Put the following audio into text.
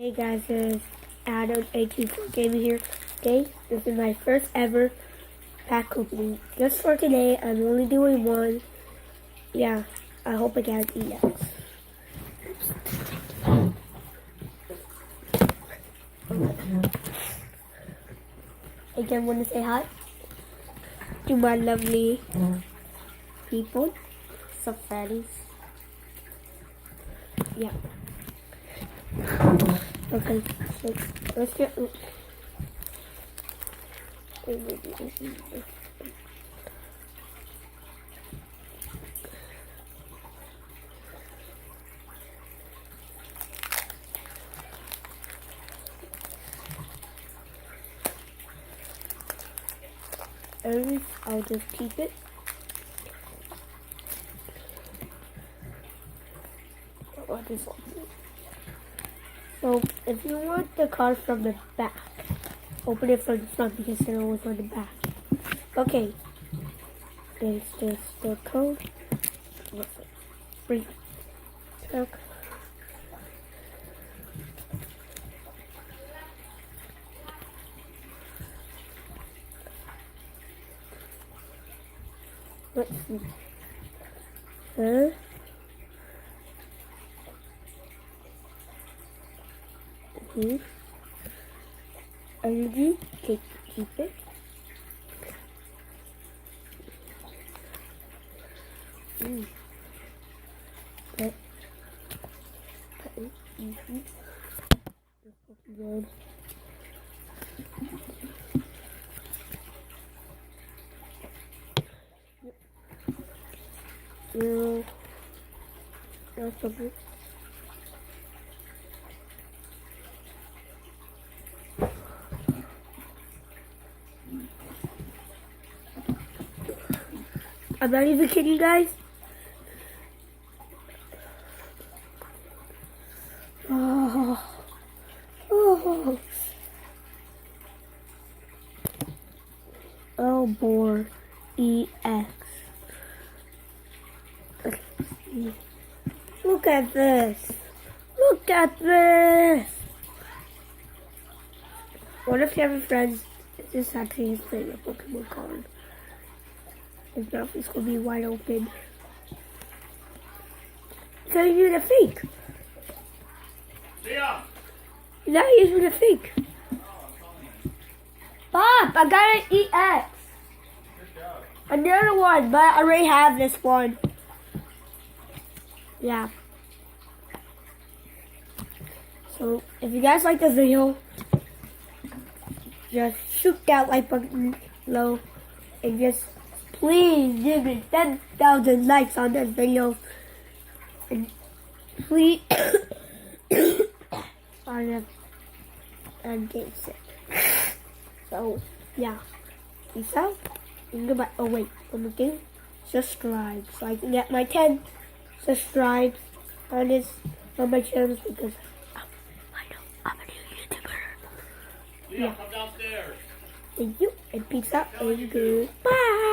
Hey guys, it's Adam 84 Gaming here. Today, this is my first ever pack opening. Just for today, I'm only doing one. Yeah, I hope I get an EX. Again, want to say hi to my lovely people. Some fatties. Yeah. Okay, so let's get. And I'll just keep it. What is it? So, if you want the card from the back, open it from the front because they're always on the back. Okay. There's just the code. What's it? Free. Check. Let's see. Huh? Energy, keep it. But easy. Good. That's okay. I'm not even kidding, guys. Oh boy, EX. Look at this. Look at this. One of your friends is actually playing a Pokemon card. His mouth is going to be wide open. He's not even a fake. Leon! He's not even a fake. Bob, I got an EX. Good job. Another one, but I already have this one. Yeah. So, if you guys like the video, just shoot that like button below and just please give me 10,000 likes on this video. And please, I'm getting sick. So, yeah. Peace out. And goodbye. Oh, wait. One more thing. Subscribe. So I can get my 10 subscribes on my channel because I know I'm a new YouTuber. Leon, come downstairs. Thank you. And peace out. And goodbye.